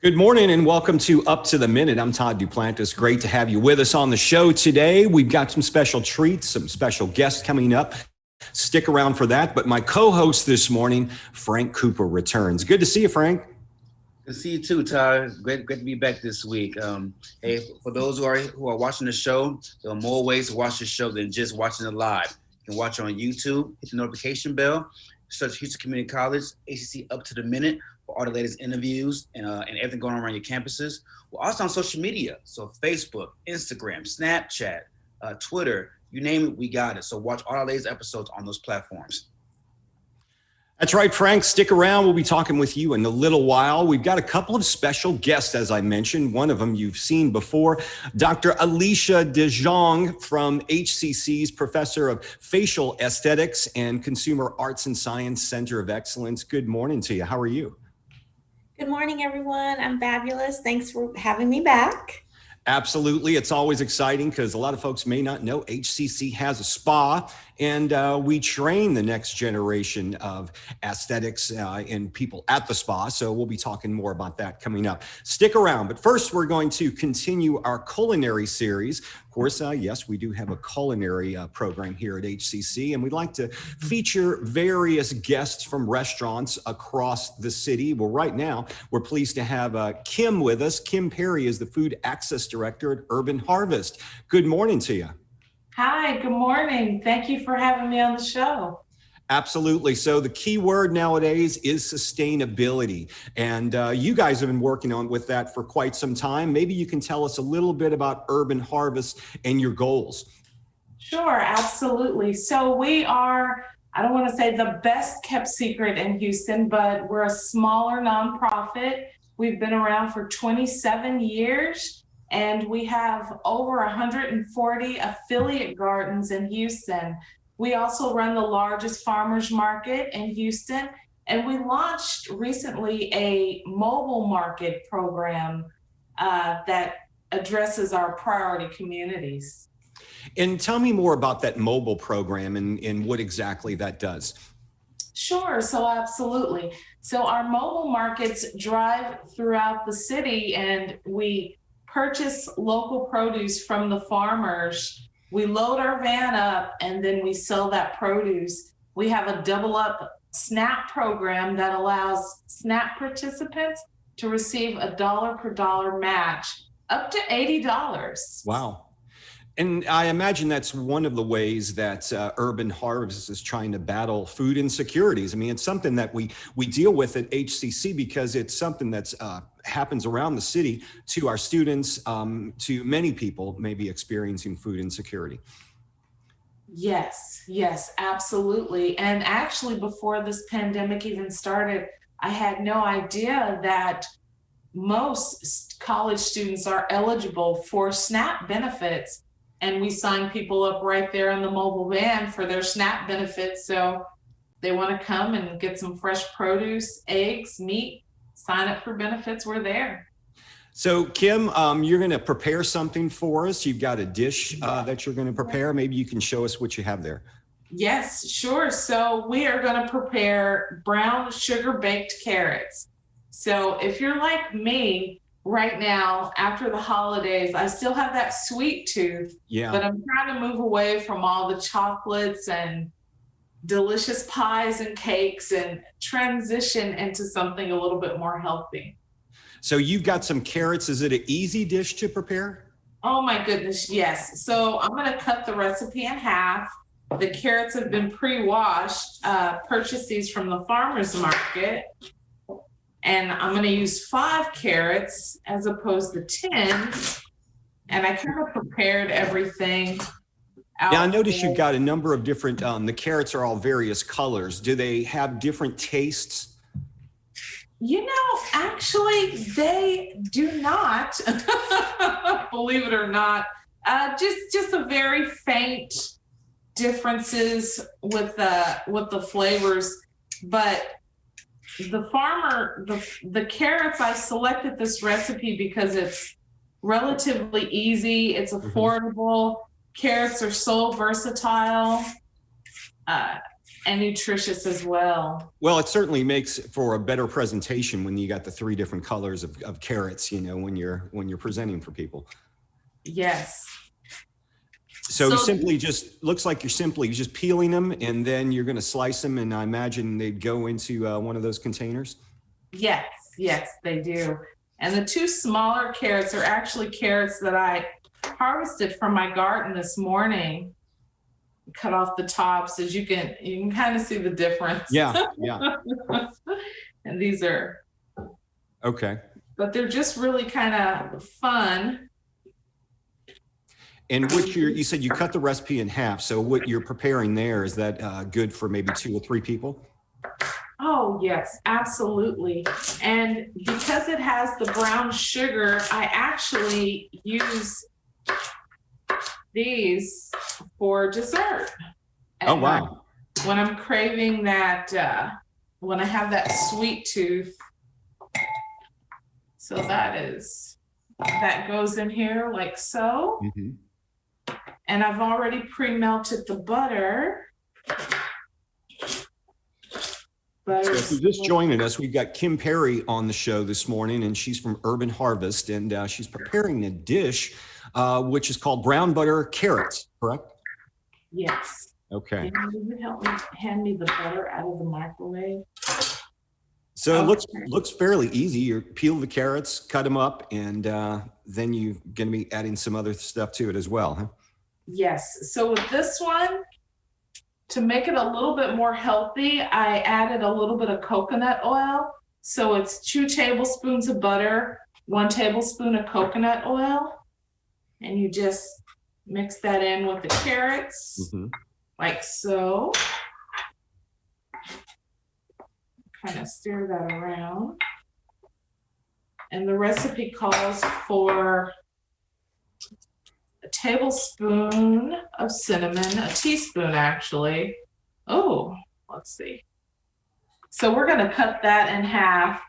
Good morning and welcome to Up to the Minute. I'm Todd Duplantis. Great to have you with us on the show today. We've got some special treats, some special guests coming up. Stick around for that. But my co-host this morning, Frank Cooper, returns. Good to see you, Frank. Good to see you too, Todd. Great to be back this week. Hey, for those who are watching the show, there are more ways to watch the show than just watching it live. You can watch it on YouTube, hit the notification bell, search Houston Community College, HCC Up to the Minute for all the latest interviews and everything going on around your campuses. We're also on social media, so Facebook, Instagram, Snapchat, Twitter, you name it, we got it. So watch all our latest episodes on those platforms. That's right, Frank. Stick around. We'll be talking with you in a little while. We've got a couple of special guests, as I mentioned. One of them you've seen before, Dr. Alissa De Jongh from HCC's Professor of Facial Aesthetics and Consumer Arts and Science Center of Excellence. Good morning to you. How are you? Good morning, everyone. I'm fabulous. Thanks for having me back. Absolutely. It's always exciting because a lot of folks may not know HCC has a spa, and we train the next generation of aesthetics and people at the spa. So we'll be talking more about that coming up. Stick around. But first, we're going to continue our culinary series. Of course, yes, we do have a culinary program here at HCC, and we'd like to feature various guests from restaurants across the city. Well, right now, we're pleased to have Kim with us. Kim Perry is the Food Access Director at Urban Harvest. Good morning to you. Hi, good morning. Thank you for having me on the show. Absolutely. So the key word nowadays is sustainability. And you guys have been working on with that for quite some time. Maybe you can tell us a little bit about Urban Harvest and your goals. Sure, absolutely. So we are, I don't want to say the best kept secret in Houston, but we're a smaller nonprofit. We've been around for 27 years. And we have over 140 affiliate gardens in Houston. We also run the largest farmers market in Houston. And we launched recently a mobile market program that addresses our priority communities. And tell me more about that mobile program and what exactly that does. Sure, so absolutely. So our mobile markets drive throughout the city, and we purchase local produce from the farmers. We load our van up and then we sell that produce. We have a double up SNAP program that allows SNAP participants to receive a dollar per dollar match up to $80. Wow. And I imagine that's one of the ways that Urban Harvest is trying to battle food insecurities. I mean, it's something that we deal with at HCC because it's something that's happens around the city to our students, to many people maybe experiencing food insecurity. Yes, absolutely. And actually, before this pandemic even started, I had no idea that most college students are eligible for SNAP benefits. And we sign people up right there in the mobile van for their SNAP benefits. So they want to come and get some fresh produce, eggs, meat, sign up for benefits, we're there. So Kim, you're going to prepare something for us. You've got a dish that you're going to prepare. Maybe you can show us what you have there. Yes, sure. So we are going to prepare brown sugar baked carrots. So if you're like me, right now, after the holidays, I still have that sweet tooth, but I'm trying to move away from all the chocolates and delicious pies and cakes and transition into something a little bit more healthy. So you've got some carrots. Is it an easy dish to prepare? Oh my goodness, yes. So I'm going to cut the recipe in half. The carrots have been pre-washed. Purchase these from the farmer's market. And I'm going to use 5 carrots as opposed to 10. And I kind of prepared everything. Yeah, I noticed you've got a number of different, the carrots are all various colors. Do they have different tastes? You know, actually, they do not, believe it or not. Just a very faint differences with the flavors. But the carrots, I selected this recipe because it's relatively easy, it's affordable. Carrots are so versatile. And nutritious as well. Well, it certainly makes for a better presentation when you got the 3 different colors of carrots, you know, when you're presenting for people. Yes. So you simply just, looks like you're simply just peeling them, and then you're going to slice them, and I imagine they'd go into one of those containers? Yes, yes, they do. And the 2 smaller carrots are actually carrots that I harvested from my garden this morning. Cut off the tops, as you can kind of see the difference. Yeah, yeah. And these are Okay. But they're just really kind of fun. And what you said you cut the recipe in half. So what you're preparing there, is that good for maybe 2 or 3 people? Oh, yes, absolutely. And because it has the brown sugar, I actually use these for dessert. Oh, wow. When I'm craving that, when I have that sweet tooth. So that goes in here like so. Mm-hmm. And I've already pre-melted the butter. So if you're just joining us, we've got Kim Perry on the show this morning, and she's from Urban Harvest, and she's preparing a dish which is called brown butter carrots, correct? Yes. Okay. Can you help me hand me the butter out of the microwave? So it looks fairly easy. You peel the carrots, cut them up, and then you're going to be adding some other stuff to it as well, huh? Yes. So with this one, to make it a little bit more healthy, I added a little bit of coconut oil. So it's 2 tablespoons of butter, 1 tablespoon of coconut oil. And you just mix that in with the carrots, like so. Kind of stir that around. And the recipe calls for a tablespoon of cinnamon, a teaspoon actually. Oh, let's see. So we're going to cut that in half.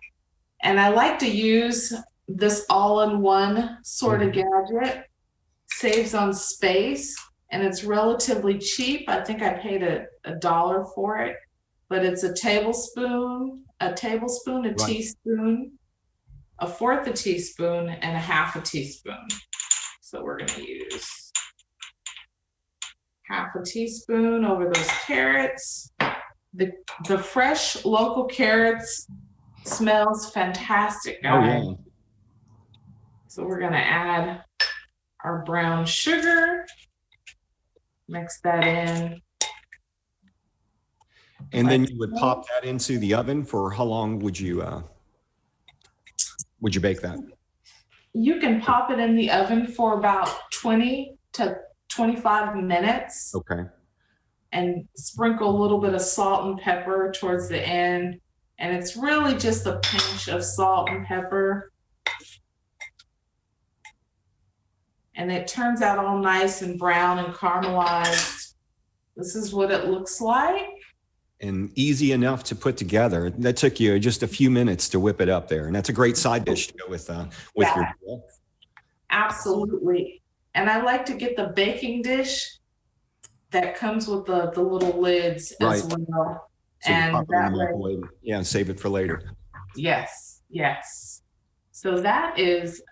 And I like to use this all-in-one sort of gadget. Saves on space, and it's relatively cheap. I think I paid $1 for it, but it's a tablespoon, a teaspoon, a fourth a teaspoon, and a half a teaspoon. So we're going to use half a teaspoon over those carrots. The fresh local carrots smells fantastic, guys. Oh, yeah. So we're going to add our brown sugar, mix that in. And then you would pop that into the oven. For how long would you bake that? You can pop it in the oven for about 20 to 25 minutes. Okay. And sprinkle a little bit of salt and pepper towards the end. And it's really just a pinch of salt and pepper. And it turns out all nice and brown and caramelized. This is what it looks like. And easy enough to put together. That took you just a few minutes to whip it up there. And that's a great side dish to go with your meal. Absolutely. And I like to get the baking dish that comes with the little lids as well. So and that way, yeah, save it for later. Yes, yes. So that is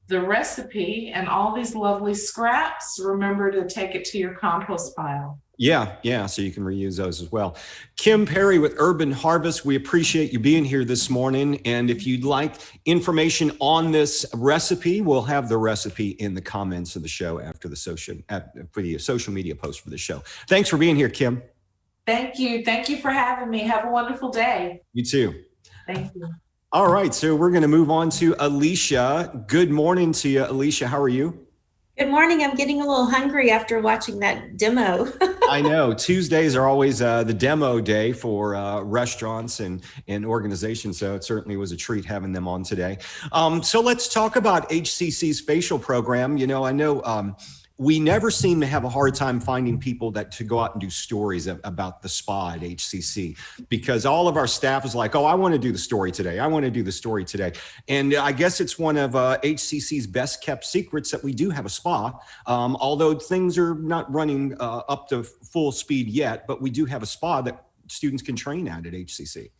the recipe, and all these lovely scraps. Remember to take it to your compost pile. Yeah, so you can reuse those as well. Kim Perry with Urban Harvest, we appreciate you being here this morning. And if you'd like information on this recipe, we'll have the recipe in the comments of the show after the social media post for the show. Thanks for being here, Kim. Thank you. Thank you for having me. Have a wonderful day. You too. Thank you. All right, so we're going to move on to Alicia. Good morning to you, Alicia. How are you? Good morning. I'm getting a little hungry after watching that demo. I know. Tuesdays are always the demo day for restaurants and organizations, so it certainly was a treat having them on today. So let's talk about HCC's facial program. You know, I know We never seem to have a hard time finding people to go out and do stories about the spa at HCC, because all of our staff is like, oh, I want to do the story today. I want to do the story today. And I guess it's one of HCC's best kept secrets that we do have a spa, although things are not running up to full speed yet, but we do have a spa that students can train at HCC.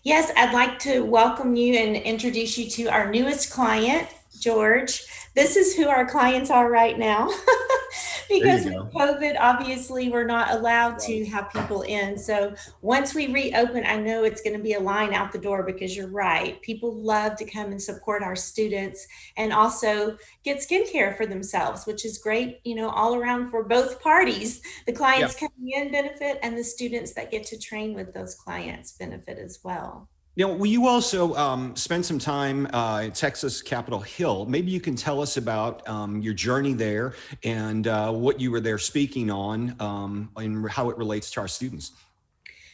Yes, I'd like to welcome you and introduce you to our newest client, George. This is who our clients are right now. Because with COVID, obviously, we're not allowed to have people in. So once we reopen, I know it's going to be a line out the door, because you're right. People love to come and support our students and also get skincare for themselves, which is great, all around for both parties. The clients coming in benefit, and the students that get to train with those clients benefit as well. Now, you also spent some time at Texas Capitol Hill. Maybe you can tell us about your journey there and what you were there speaking on and how it relates to our students.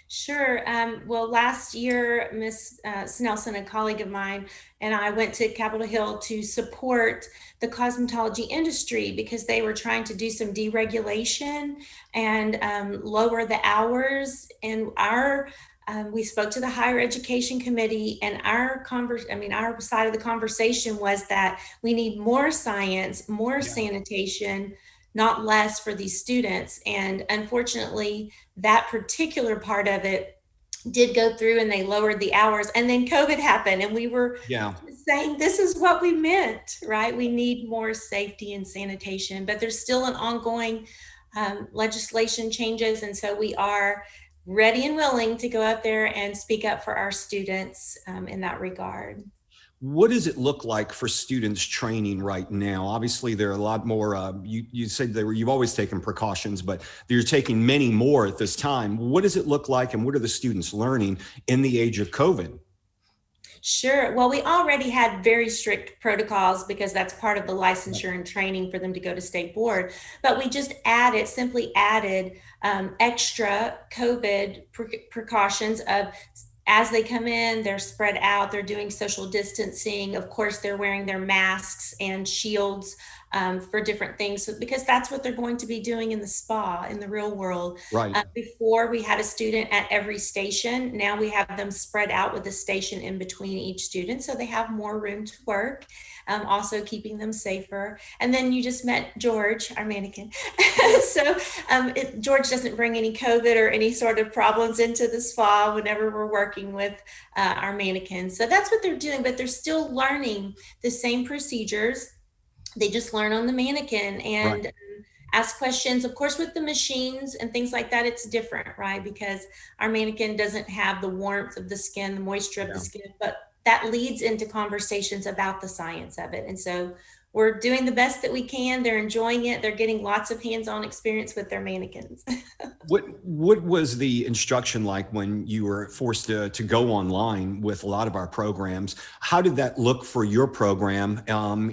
Sure. Well, last year, Ms. Snelson, a colleague of mine, and I went to Capitol Hill to support the cosmetology industry, because they were trying to do some deregulation and lower the hours. And we spoke to the higher education committee, and our side of the conversation was that we need more science, more sanitation, not less, for these students. And unfortunately, that particular part of it did go through, and they lowered the hours, and then COVID happened, and we were saying this is what we meant, right? We need more safety and sanitation, but there's still an ongoing legislation changes, and so we are ready and willing to go out there and speak up for our students in that regard. What does it look like for students training right now? Obviously, there are a lot more. You said you've always taken precautions, but you're taking many more at this time. What does it look like, and what are the students learning in the age of COVID? Sure. Well, we already had very strict protocols, because that's part of the licensure and training for them to go to state board. But we just simply added extra COVID precautions of, as they come in, they're spread out, they're doing social distancing. Of course, they're wearing their masks and shields for different things, because that's what they're going to be doing in the spa in the real world. Right. Before, we had a student at every station. Now we have them spread out with a station in between each student, so they have more room to work, also keeping them safer. And then you just met George, our mannequin. So George doesn't bring any COVID or any sort of problems into the spa whenever we're working with our mannequins. So that's what they're doing, but they're still learning the same procedures. They just learn on the mannequin and ask questions. Of course, with the machines and things like that, it's different, right? Because our mannequin doesn't have the warmth of the skin, the moisture of the skin, but that leads into conversations about the science of it. And so we're doing the best that we can. They're enjoying it. They're getting lots of hands-on experience with their mannequins. What was the instruction like when you were forced to go online with a lot of our programs? How did that look for your program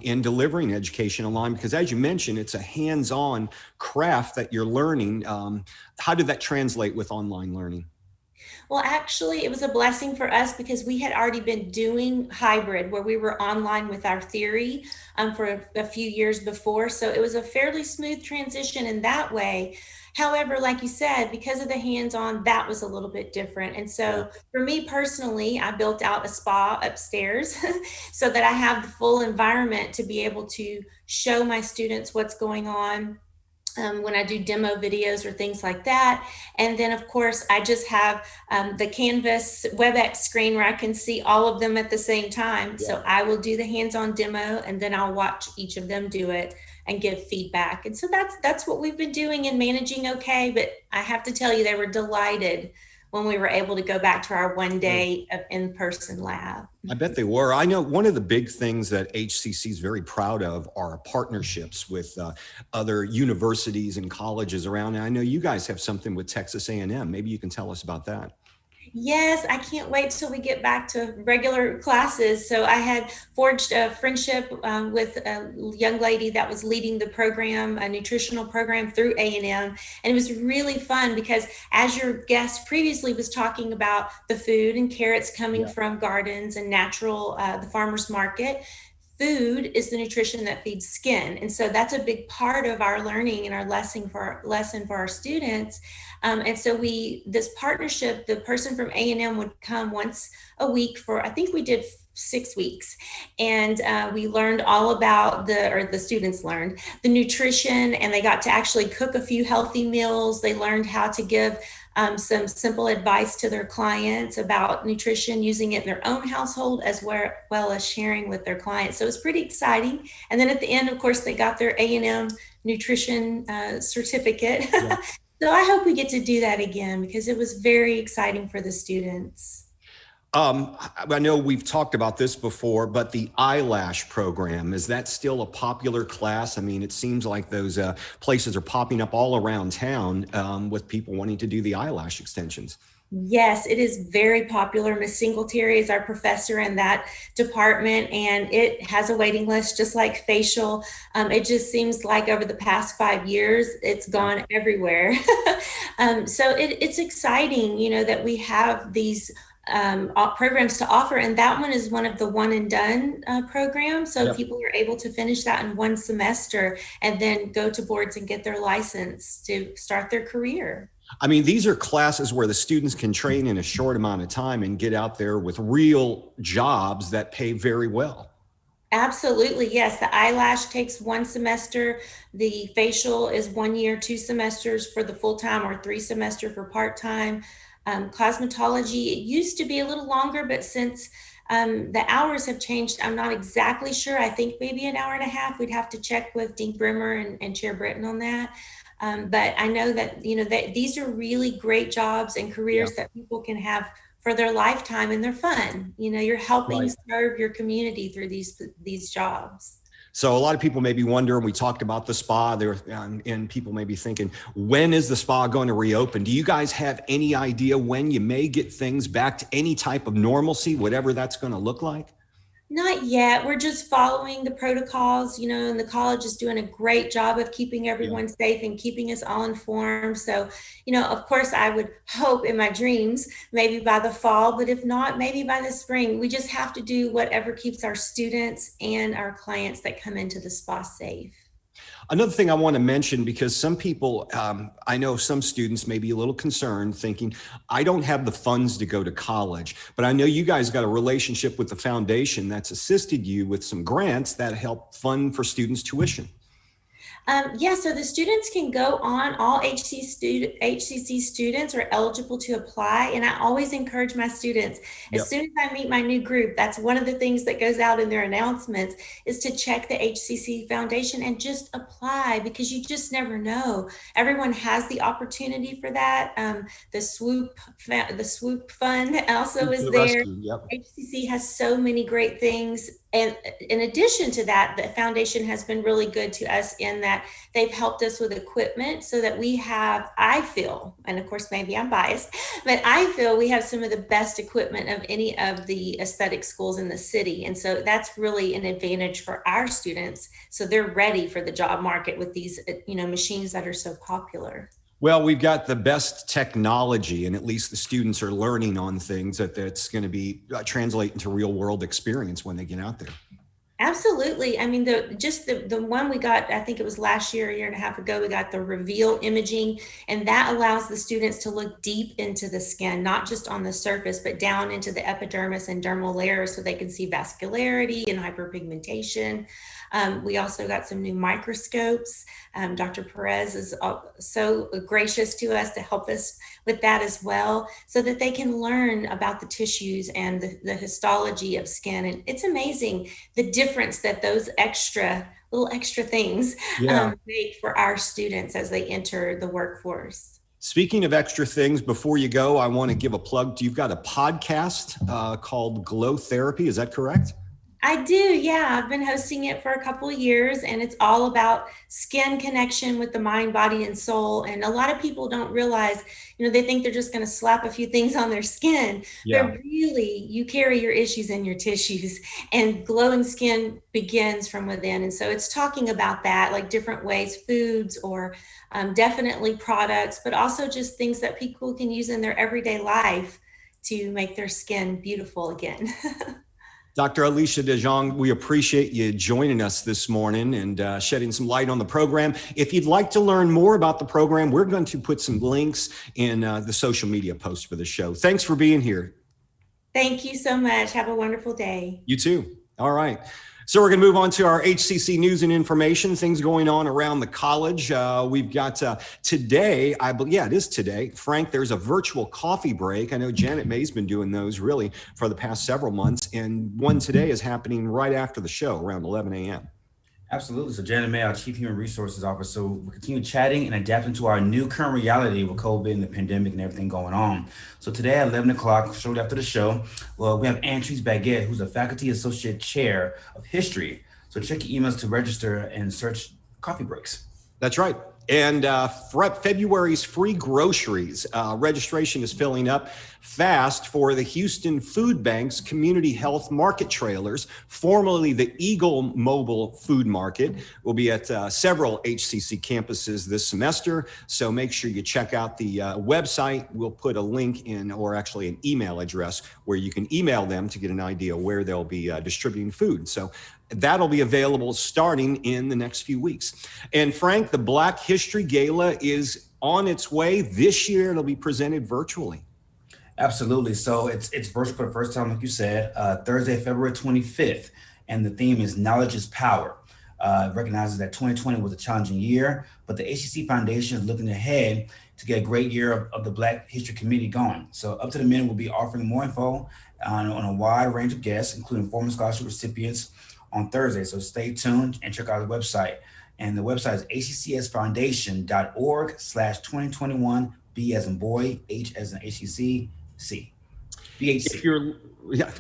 in delivering education online? Because as you mentioned, it's a hands-on craft that you're learning. How did that translate with online learning? Well, actually, it was a blessing for us, because we had already been doing hybrid, where we were online with our theory for a few years before. So it was a fairly smooth transition in that way. However, like you said, because of the hands-on, that was a little bit different. And so for me personally, I built out a spa upstairs so that I have the full environment to be able to show my students what's going on when I do demo videos or things like that. And then of course, I just have the Canvas WebEx screen where I can see all of them at the same time. So I will do the hands-on demo, and then I'll watch each of them do it and give feedback. And so that's what we've been doing and managing okay. But I have to tell you, they were delighted when we were able to go back to our one day of in-person lab. I bet they were. I know one of the big things that HCC is very proud of are partnerships with other universities and colleges around. And I know you guys have something with Texas A&M. Maybe you can tell us about that. Yes, I can't wait till we get back to regular classes. So I had forged a friendship with a young lady that was leading the program, a nutritional program through A&M. And it was really fun because, as your guest previously was talking about the food and carrots coming from gardens and natural, the farmer's market, food is the nutrition that feeds skin. And so that's a big part of our learning and our lesson for our students. And so this partnership, the person from A&M would come once a week for, I think we did 6 weeks. And we learned all about the students learned the nutrition, and they got to actually cook a few healthy meals. They learned how to give some simple advice to their clients about nutrition, using it in their own household as well as sharing with their clients. So it's pretty exciting. And then at the end, of course, they got their A&M nutrition certificate. Yeah. So I hope we get to do that again, because it was very exciting for the students. I know we've talked about this before, but the eyelash program, is that still a popular class? I mean, it seems like those places are popping up all around town with people wanting to do the eyelash extensions. Yes, it is very popular. Miss Singletary is our professor in that department, and it has a waiting list just like facial. It just seems like over the past 5 years, it's gone everywhere. So it's exciting, that we have these programs to offer, and that one is one of the one and done programs. So people are able to finish that in one semester and then go to boards and get their license to start their career. I mean, these are classes where the students can train in a short amount of time and get out there with real jobs that pay very well. Absolutely. Yes. The eyelash takes 1 semester. The facial is 1 year, 2 semesters for the full-time, or 3 semesters for part-time. Cosmetology, it used to be a little longer, but since the hours have changed, I'm not exactly sure. I think maybe an hour and a half. We'd have to check with Dean Brimmer and Chair Britton on that. But I know that, that these are really great jobs and careers that people can have for their lifetime, and they're fun. You're helping serve your community through these jobs. So a lot of people may be wondering, we talked about the spa there, and people may be thinking, when is the spa going to reopen? Do you guys have any idea when you may get things back to any type of normalcy, whatever that's going to look like? Not yet. We're just following the protocols, and the college is doing a great job of keeping everyone safe and keeping us all informed. So, of course, I would hope in my dreams, maybe by the fall, but if not, maybe by the spring. We just have to do whatever keeps our students and our clients that come into the spa safe. Another thing I want to mention, because some people, I know some students may be a little concerned thinking, I don't have the funds to go to college, but I know you guys got a relationship with the foundation that's assisted you with some grants that help fund for students' tuition. So the students can go on. All HCC students are eligible to apply. And I always encourage my students, as soon as I meet my new group, that's one of the things that goes out in their announcements, is to check the HCC Foundation and just apply, because you just never know. Everyone has the opportunity for that. The swoop fund also is there. HCC has so many great things. And in addition to that, the foundation has been really good to us in that they've helped us with equipment so that we have, I feel, and of course, maybe I'm biased, but I feel we have some of the best equipment of any of the aesthetic schools in the city. And so that's really an advantage for our students. So they're ready for the job market with these, machines that are so popular. Well, we've got the best technology, and at least the students are learning on things that's going to be translate into real world experience when they get out there. Absolutely. I mean, the one we got, I think it was last year, a year and a half ago, we got the reveal imaging, and that allows the students to look deep into the skin, not just on the surface, but down into the epidermis and dermal layers, so they can see vascularity and hyperpigmentation. We also got some new microscopes. Dr. Perez is so gracious to us to help us with that as well, so that they can learn about the tissues and the histology of skin. And it's amazing the difference that those little extra things make for our students as they enter the workforce. Speaking of extra things, before you go, I want to give a plug. You've got a podcast called Glow Therapy. Is that correct? I do, yeah. I've been hosting it for a couple of years, and it's all about skin connection with the mind, body, and soul. And a lot of people don't realize, they think they're just going to slap a few things on their skin. But really, you carry your issues in your tissues, and glowing skin begins from within. And so it's talking about that, like different ways, foods or definitely products, but also just things that people can use in their everyday life to make their skin beautiful again. Dr. Alissa De Jongh, we appreciate you joining us this morning and shedding some light on the program. If you'd like to learn more about the program, we're going to put some links in the social media post for the show. Thanks for being here. Thank you so much. Have a wonderful day. You too. All right. So we're going to move on to our HCC news and information, things going on around the college. We've got today, it is today. Frank, there's a virtual coffee break. I know Janet May's been doing those really for the past several months. And one today is happening right after the show around 11 a.m. Absolutely. So Janet May, our Chief Human Resources Officer, we'll continue chatting and adapting to our new current reality with COVID and the pandemic and everything going on. So today at 11 o'clock, shortly after the show, well, we have Antrice Baguette, who's a Faculty Associate Chair of History. So check your emails to register and search coffee breaks. That's right. And February's free groceries registration is filling up fast for the Houston Food Bank's Community Health Market Trailers, formerly the Eagle Mobile Food Market. Will be at several HCC campuses this semester. So make sure you check out the website. We'll put a link in, or actually an email address where you can email them to get an idea where they'll be distributing food. So that'll be available starting in the next few weeks. And Frank, the Black History Gala is on its way. This year, it'll be presented virtually. Absolutely. So it's virtual for the first time, like you said, Thursday, February 25th. And the theme is Knowledge is Power. It recognizes that 2020 was a challenging year, but the HCC Foundation is looking ahead to get a great year of the Black History community going. So Up to the Minute will be offering more info on a wide range of guests, including former scholarship recipients, on Thursday. So stay tuned and check out the website. And the website is hccsfoundation.org/2021, B as in boy, H as in HCC, C. BHC.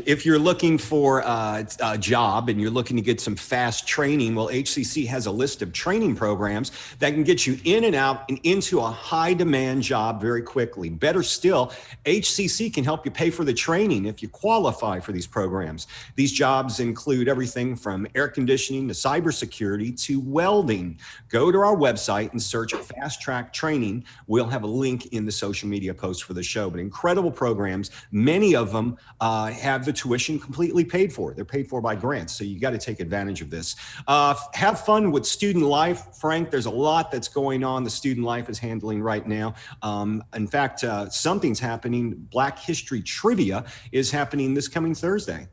If you're looking for a job and you're looking to get some fast training, well, HCC has a list of training programs that can get you in and out and into a high demand job very quickly. Better still, HCC can help you pay for the training if you qualify for these programs. These jobs include everything from air conditioning to cybersecurity to welding. Go to our website and search Fast Track Training. We'll have a link in the social media post for the show, but incredible programs. Many of them have the tuition completely paid for. They're paid for by grants, so you got to take advantage of this. Have fun with student life, Frank. There's a lot that's going on the student life is handling right now. In fact, something's happening. Black History Trivia is happening this coming Thursday.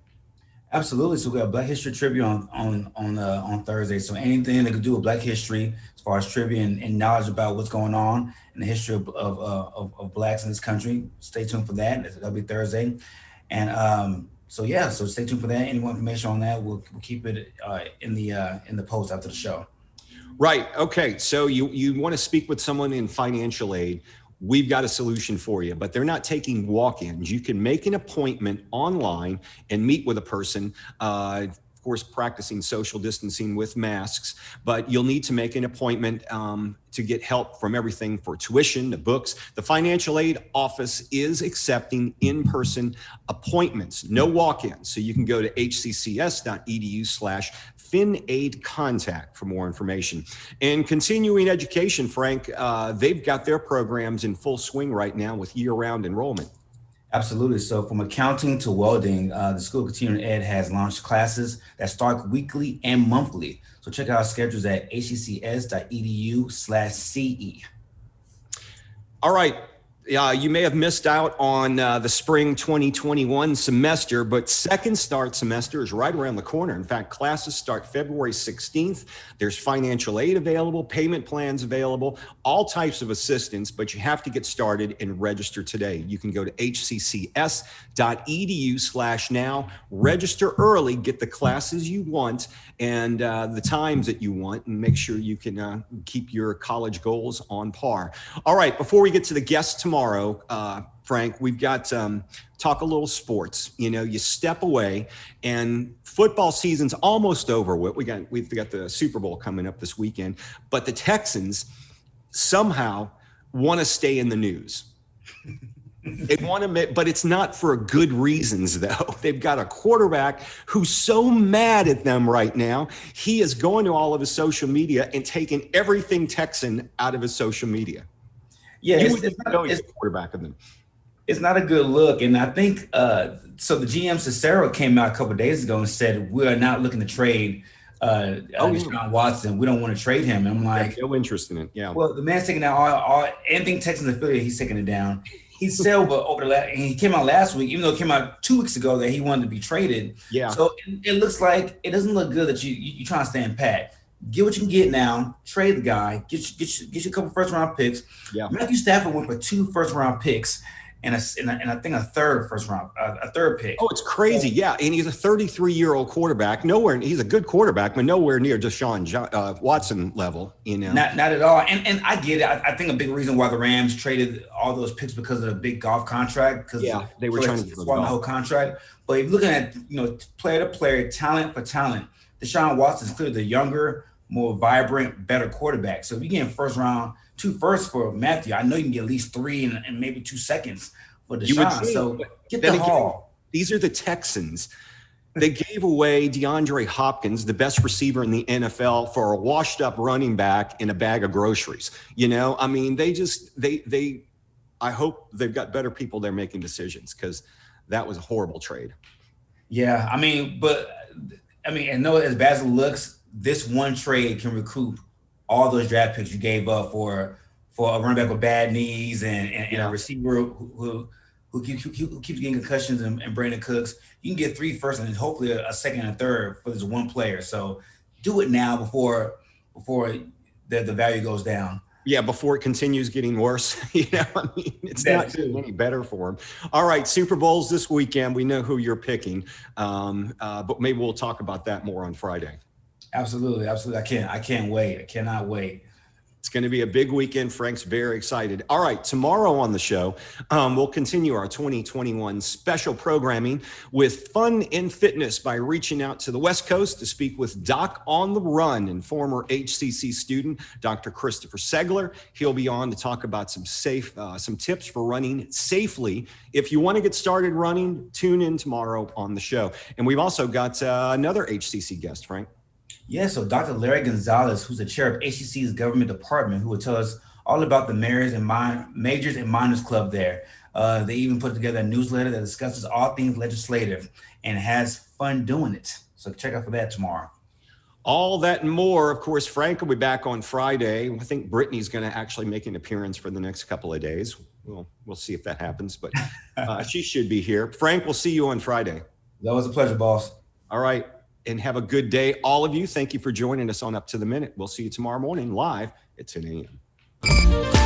Absolutely. So we have Black History Trivia on Thursday. So anything that could do with Black history, as far as trivia and knowledge about what's going on in the history of Blacks in this country, stay tuned for that. That'll be Thursday. And so stay tuned for that. Any more information on that, we'll keep it in the post after the show. Right. Okay. So you want to speak with someone in financial aid. We've got a solution for you, but they're not taking walk-ins. You can make an appointment online and meet with a person, of course, practicing social distancing with masks, but you'll need to make an appointment to get help from everything for tuition to books. The financial aid office is accepting in-person appointments, no walk-ins. So you can go to hccs.edu/FinAidContact for more information. And continuing education, Frank, they've got their programs in full swing right now with year-round enrollment. Absolutely. So from accounting to welding, the School of Continuing Ed has launched classes that start weekly and monthly. So check out our schedules at hccs.edu/CE. All right. You may have missed out on the spring 2021 semester, but second start semester is right around the corner. In fact, classes start February 16th. There's financial aid available, payment plans available, all types of assistance, but you have to get started and register today. You can go to hccs.edu/now, register early, get the classes you want and the times that you want, and make sure you can keep your college goals on par. All right, before we get to the guests tomorrow, Frank, we've got talk a little sports. You know, you step away and football season's almost over with. We've got the Super Bowl coming up this weekend, but the Texans somehow want to stay in the news. They want to, but it's not for good reasons, though. They've got a quarterback who's so mad at them right now. He is going to all of his social media and taking everything Texan out of his social media. Yeah, it's quarterback of them. It's not a good look. And I think, so the GM Cicero came out a couple of days ago and said, we are not looking to trade Deshaun Watson. We don't want to trade him. And I'm like, no interest in it. Yeah. Well, the man's taking down all anything Texans affiliate, he's taking it down. He said over the last, and he came out last week, even though it came out 2 weeks ago that he wanted to be traded. Yeah. So it looks like it doesn't look good that you trying to stand pat. Get what you can get now. Trade the guy. Get you a couple first round picks. Yeah. Matthew Stafford went for 2 first round picks and I think a third pick. Oh, it's crazy. Yeah. And he's a 33-year-old quarterback. He's a good quarterback, but nowhere near Deshaun Watson level, you know. Not at all. And I get it. I think a big reason why the Rams traded all those picks because of the big golf contract. Because they were trying to swallow the whole contract. But if you're looking at, player to player, talent for talent, Deshaun Watson is clearly the younger, more vibrant, better quarterback. So if you get first round, 2 firsts for Matthew, I know you can get at least 3 and maybe 2 seconds for Deshaun. So get the haul. These are the Texans. They gave away DeAndre Hopkins, the best receiver in the NFL, for a washed up running back in a bag of groceries. I mean, I hope they've got better people there making decisions, because that was a horrible trade. Yeah. And no, as bad as it looks, this one trade can recoup all those draft picks you gave up for a running back with bad knees and a receiver who keeps getting concussions and Brandon Cooks. You can get 3 firsts and hopefully a second and a third for this one player. So do it now before the value goes down. Yeah, before it continues getting worse. It's not getting any better for him. All right, Super Bowl's this weekend. We know who you're picking, but maybe we'll talk about that more on Friday. Absolutely. I can't wait. I cannot wait. It's going to be a big weekend. Frank's very excited. All right, tomorrow on the show, we'll continue our 2021 special programming with fun and fitness by reaching out to the West Coast to speak with Doc on the Run and former HCC student, Dr. Christopher Segler. He'll be on to talk about some tips for running safely. If you want to get started running, tune in tomorrow on the show. And we've also got another HCC guest, Frank. Yeah, so Dr. Larry Gonzalez, who's the chair of HCC's government department, who will tell us all about the majors and minors club there. They even put together a newsletter that discusses all things legislative and has fun doing it. So check out for that tomorrow. All that and more. Of course, Frank will be back on Friday. I think Brittany's going to actually make an appearance for the next couple of days. We'll see if that happens, but she should be here. Frank, we'll see you on Friday. That was a pleasure, boss. All right. And have a good day. All of you, thank you for joining us on Up to the Minute. We'll see you tomorrow morning live at 10 a.m.